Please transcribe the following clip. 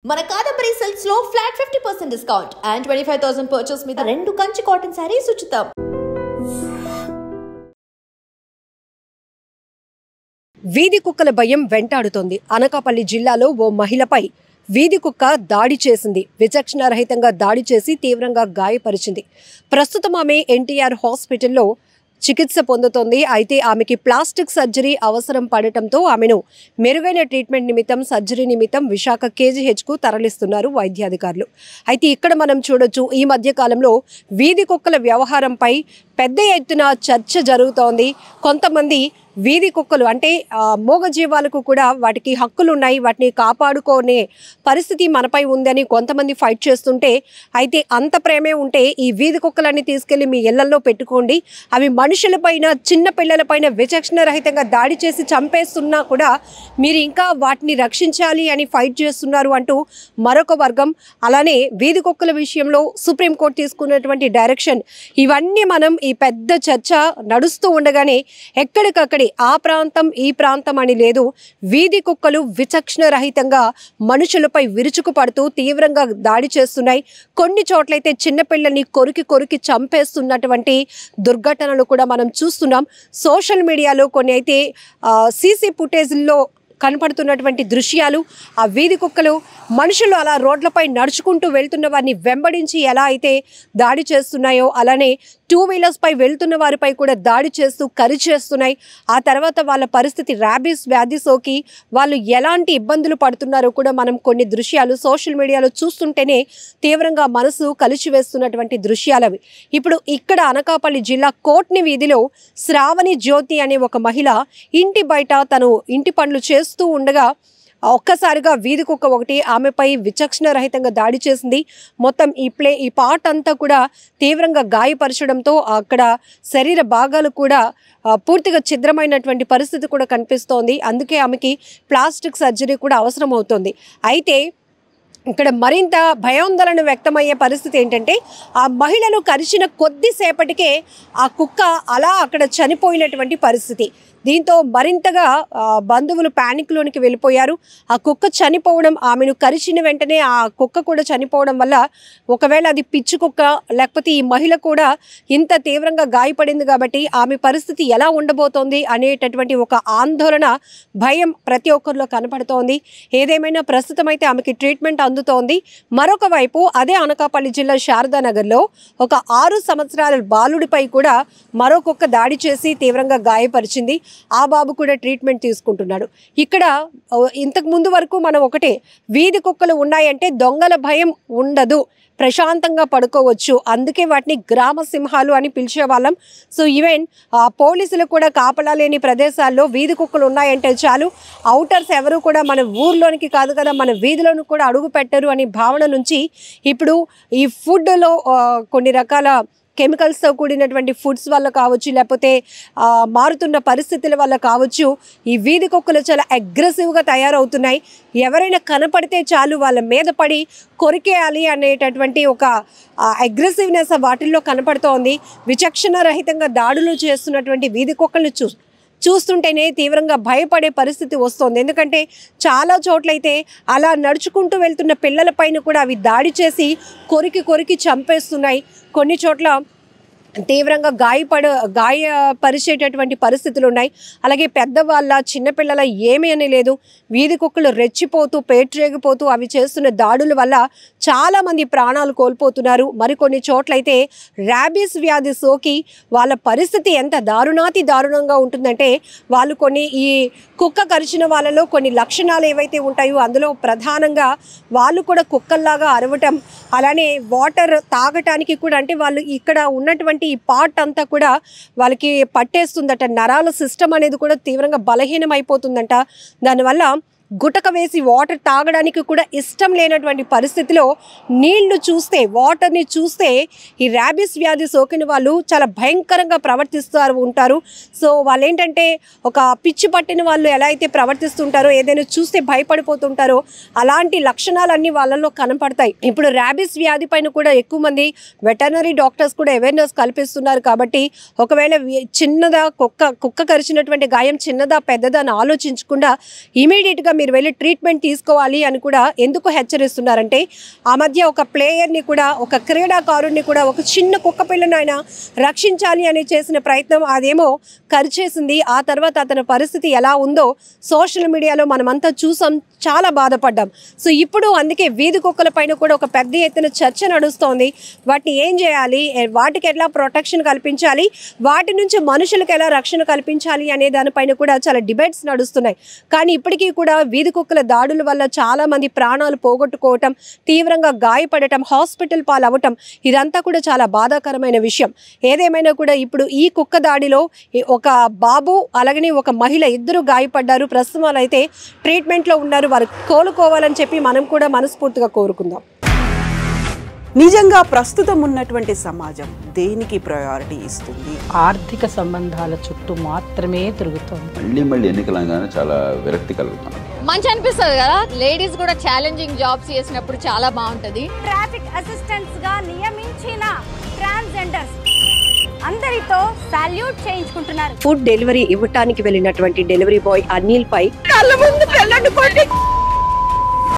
మన కాదంబరి సిల్క్స్ లో flat 50% discount and 25,000 purchase మీద 2 కంచి కాటన్ సారీస్ ఉచితం. వీధి కుక్కల భయం వెంటాడుతోంది. అనకాపల్లి జిల్లాలో ఓ మహిళపై వీధి కుక్క దాడి చేసింది. విచక్షణారహితంగా దాడి చేసి తీవ్రంగా గాయపరిచింది. ప్రస్తుతం ఆమె ఎన్టీఆర్ హాస్పిటల్లో చికిత్స పొందుతోంది. అయితే ఆమెకి ప్లాస్టిక్ సర్జరీ అవసరం పడటంతో ఆమెను మెరుగైన ట్రీట్మెంట్ నిమిత్తం సర్జరీ నిమిత్తం విశాఖ కేజీహెచ్కు తరలిస్తున్నారు వైద్యాధికారులు. అయితే ఇక్కడ మనం చూడొచ్చు, ఈ మధ్య కాలంలో వీధి కుక్కల వ్యవహారంపై పెద్ద ఎత్తున చర్చ జరుగుతోంది. కొంతమంది వీధి కుక్కలు అంటే మూగజీవాలకు కూడా వాటికి హక్కులు ఉన్నాయి, వాటిని కాపాడుకునే పరిస్థితి మనపై ఉందని కొంతమంది ఫైట్ చేస్తుంటే, అయితే అంత ప్రేమే ఉంటే ఈ వీధి కుక్కలన్నీ తీసుకెళ్లి మీ ఇళ్లలో పెట్టుకోండి, అవి మనుషులపైన చిన్న పిల్లలపైన విచక్షణ రహితంగా దాడి చేసి చంపేస్తున్నా కూడా మీరు ఇంకా వాటిని రక్షించాలి అని ఫైట్ చేస్తున్నారు అంటూ మరొక వర్గం. అలానే వీధి కుక్కల విషయంలో సుప్రీంకోర్టు తీసుకున్నటువంటి డైరెక్షన్, ఇవన్నీ మనం ఈ పెద్ద చర్చ నడుస్తూ ఉండగానే ఎక్కడికక్కడి ఆ ప్రాంతం ఈ ప్రాంతం అని లేదు, వీధి కుక్కలు విచక్షణ రహితంగా మనుషులపై విరుచుకు పడుతూ తీవ్రంగా దాడి చేస్తున్నాయి. కొన్ని చోట్లయితే చిన్నపిల్లల్ని కొరికి చంపేస్తున్నటువంటి దుర్ఘటనలు కూడా మనం చూస్తున్నాం. సోషల్ మీడియాలో కొన్ని అయితే సీసీ ఫుటేజ్లో కనపడుతున్నటువంటి దృశ్యాలు, ఆ వీధి కుక్కలు మనుషులు అలా రోడ్లపై నడుచుకుంటూ వెళ్తున్న వారిని వెంబడించి ఎలా అయితే దాడి చేస్తున్నాయో, అలానే 2 వీలర్స్పై వెళ్తున్న వారిపై కూడా దాడి చేస్తూ కరిచేస్తున్నాయి. ఆ తర్వాత వాళ్ళ పరిస్థితి ర్యాబీస్ వ్యాధి సోకి వాళ్ళు ఎలాంటి ఇబ్బందులు పడుతున్నారో కూడా మనం కొన్ని దృశ్యాలు సోషల్ మీడియాలో చూస్తుంటేనే తీవ్రంగా మనసు కలిచివేస్తున్నటువంటి దృశ్యాలవి. ఇప్పుడు ఇక్కడ అనకాపల్లి జిల్లా కోట్ని వీధిలో శ్రావణి జ్యోతి అనే ఒక మహిళ ఇంటి బయట తను ఇంటి పనులు చేస్తూ ఉండగా ఒక్కసారిగా వీధి కుక్క ఒకటి ఆమెపై విచక్షణ రహితంగా దాడి చేసింది. మొత్తం ఈ పార్ట్ అంతా కూడా తీవ్రంగా గాయపరచడంతో అక్కడ శరీర భాగాలు కూడా పూర్తిగా ఛిద్రమైనటువంటి పరిస్థితి కూడా కనిపిస్తోంది. అందుకే ఆమెకి ప్లాస్టిక్ సర్జరీ కూడా అవసరం అవుతుంది. అయితే ఇక్కడ మరింత భయాందోళన వ్యక్తమయ్యే పరిస్థితి ఏంటంటే, ఆ మహిళను కరిచిన కొద్దిసేపటికే ఆ కుక్క అలా అక్కడ చనిపోయినటువంటి పరిస్థితి. దీంతో మరింతగా బంధువులు ప్యానిక్లోనికి వెళ్ళిపోయారు. ఆ కుక్క చనిపోవడం, ఆమెను కరిచిన వెంటనే ఆ కుక్క కూడా చనిపోవడం వల్ల ఒకవేళ అది పిచ్చి కుక్క లేకపోతే ఈ మహిళ కూడా ఇంత తీవ్రంగా గాయపడింది కాబట్టి ఆమె పరిస్థితి ఎలా ఉండబోతోంది అనేటటువంటి ఒక ఆందోళన, భయం ప్రతి ఒక్కరిలో కనపడుతోంది. ఏదేమైనా ప్రస్తుతం అయితే ఆమెకి ట్రీట్మెంట్ అందుతోంది. మరొక వైపు అదే అనకాపల్లి జిల్లా శారదానగర్లో ఒక 6 సంవత్సరాల బాలుడిపై కూడా మరో కుక్క దాడి చేసి తీవ్రంగా గాయపరిచింది. ఆ బాబు కూడా ట్రీట్మెంట్ తీసుకుంటున్నాడు. ఇక్కడ ఇంతకు ముందు వరకు మనం ఒకటే, వీధి కుక్కలు ఉన్నాయంటే దొంగల భయం ఉండదు, ప్రశాంతంగా పడుకోవచ్చు, అందుకే వాటిని గ్రామ సింహాలు అని పిలిచేవాళ్ళం. సో ఈవెన్ పోలీసులు కూడా కాపలా లేని ప్రదేశాల్లో వీధి కుక్కలు ఉన్నాయంటే చాలు, అవుటర్స్ ఎవరు కూడా మన ఊర్లోనికి కాదు కదా మన వీధిలోని కూడా అడుగు పెట్టరు అనే భావన నుంచి ఇప్పుడు ఈ ఫుడ్లో కొన్ని రకాల కెమికల్స్తో కూడినటువంటి ఫుడ్స్ వల్ల కావచ్చు, లేకపోతే మారుతున్న పరిస్థితుల వల్ల కావచ్చు, ఈ వీధి కుక్కలు చాలా అగ్రెసివ్గా తయారవుతున్నాయి. ఎవరైనా కనపడితే చాలు వాళ్ళ మీద పడి కొరికేయాలి అనేటటువంటి ఒక అగ్రెసివ్నెస్ వాటిల్లో కనపడుతోంది. విచక్షణ రహితంగా దాడులు చేస్తున్నటువంటి వీధి కుక్కల్ని చూస్తుంటేనే తీవ్రంగా భయపడే పరిస్థితి వస్తుంది. ఎందుకంటే చాలా చోట్లయితే అలా నడుచుకుంటూ వెళ్తున్న పిల్లలపైన కూడా అవి దాడి చేసి కొరికి చంపేస్తున్నాయి. కొన్ని చోట్ల తీవ్రంగా గాయపరిచేటటువంటి పరిస్థితులు ఉన్నాయి. అలాగే పెద్దవాళ్ళ చిన్నపిల్లల ఏమీ అని లేదు, వీధి కుక్కలు రెచ్చిపోతూ పేట్రేగిపోతూ అవి చేస్తున్న దాడుల వల్ల చాలామంది ప్రాణాలు కోల్పోతున్నారు. మరికొన్ని చోట్లయితే ర్యాబీస్ వ్యాధి సోకి వాళ్ళ పరిస్థితి ఎంత దారుణంగా ఉంటుందంటే, వాళ్ళు ఈ కుక్క కరిచిన వాళ్ళలో కొన్ని లక్షణాలు ఏవైతే ఉంటాయో అందులో ప్రధానంగా వాళ్ళు కూడా కుక్కల్లాగా అరవటం, అలానే వాటర్ తాగటానికి కూడా, అంటే వాళ్ళు ఇక్కడ ఉన్నటువంటి ఈ పార్ట్ అంతా కూడా వాళ్ళకి పట్టేస్తుందట, నరాల సిస్టమ్ అనేది కూడా తీవ్రంగా బలహీనం అయిపోతుందంట. దానివల్ల గుటక వేసి వాటర్ తాగడానికి కూడా ఇష్టం లేనటువంటి పరిస్థితిలో వాటర్ని చూస్తే ఈ ర్యాబీస్ వ్యాధి సోకిన వాళ్ళు చాలా భయంకరంగా ఉంటారు. సో వాళ్ళు ఏంటంటే ఒక పిచ్చి పట్టిన వాళ్ళు ఎలా అయితే ప్రవర్తిస్తుంటారో, ఏదైనా చూస్తే భయపడిపోతుంటారో అలాంటి లక్షణాలన్నీ వాళ్ళలో కనపడతాయి. ఇప్పుడు ర్యాబీస్ వ్యాధి పైన కూడా ఎక్కువ మంది వెటర్నరీ డాక్టర్స్ కూడా అవేర్నెస్ కల్పిస్తున్నారు. కాబట్టి ఒకవేళ చిన్నదా కుక్క కరిచినటువంటి గాయం చిన్నదా పెద్దదా అని ఆలోచించకుండా ఇమీడియట్గా మీరు వెళ్ళి ట్రీట్మెంట్ తీసుకోవాలి అని కూడా ఎందుకు హెచ్చరిస్తున్నారంటే ఆ మధ్య ఒక ప్లేయర్ని కూడా, ఒక క్రీడాకారుడిని కూడా, ఒక చిన్న కుక్క పిల్లను ఆయన రక్షించాలి అని చేసిన ప్రయత్నం అదేమో కరిచేసింది. ఆ తర్వాత అతని పరిస్థితి ఎలా ఉందో సోషల్ మీడియాలో మనమంతా చూసాం, చాలా బాధపడ్డాం. సో ఇప్పుడు అందుకే వీధి కుక్కల పైన కూడా ఒక పెద్ద ఎత్తున చర్చ నడుస్తోంది. వాటిని ఏం చేయాలి, వాటికి ఎలా ప్రొటెక్షన్ కల్పించాలి, వాటి నుంచి మనుషులకు ఎలా రక్షణ కల్పించాలి అనే దానిపైన కూడా చాలా డిబేట్స్ నడుస్తున్నాయి. కానీ ఇప్పటికీ కూడా వీధి కుక్కల దాడుల వల్ల చాలా మంది ప్రాణాలు పోగొట్టుకోవటం, తీవ్రంగా గాయపడటం, హాస్పిటల్ పాలవటం, ఇదంతా కూడా చాలా బాధాకరమైన విషయం. ఏదేమైనా కూడా ఇప్పుడు ఈ కుక్క దాడిలో ఒక బాబు అలాగనే ఒక మహిళ ఇద్దరు గాయపడ్డారు. ప్రస్తుతం అయితే ట్రీట్మెంట్లో ఉన్నారు. వారు కోలుకోవాలని చెప్పి మనం కూడా మనస్ఫూర్తిగా కోరుకుందాం. నిజంగా ప్రస్తుతం ఉన్నటువంటి సమాజం దేనికి ప్రయారిటీ ఇస్తుంది? ఆర్థిక సంబంధాల చుట్టూ మాత్రమే తిరుగుతుంది. మళ్ళీ ఎన్నికలంగానే చాలా విరక్తి కలుగుతాను. మంచి అనిపిస్తుంది కదా, లేడీస్ కూడా ఛాలెంజింగ్ జాబ్స్ చేసినప్పుడు చాలా బాగుంటది. ట్రాఫిక్ అసిస్టెంట్స్ గా నియమించిన ట్రాన్స్జెండర్స్ అందరితో సాల్యూట్ చేయించుకుంటున్నారు. ఫుడ్ డెలివరీ ఇవ్వటానికి వెళ్ళినటువంటి డెలివరీ బాయ్ అనిల్ పై కళ్ళ ముందు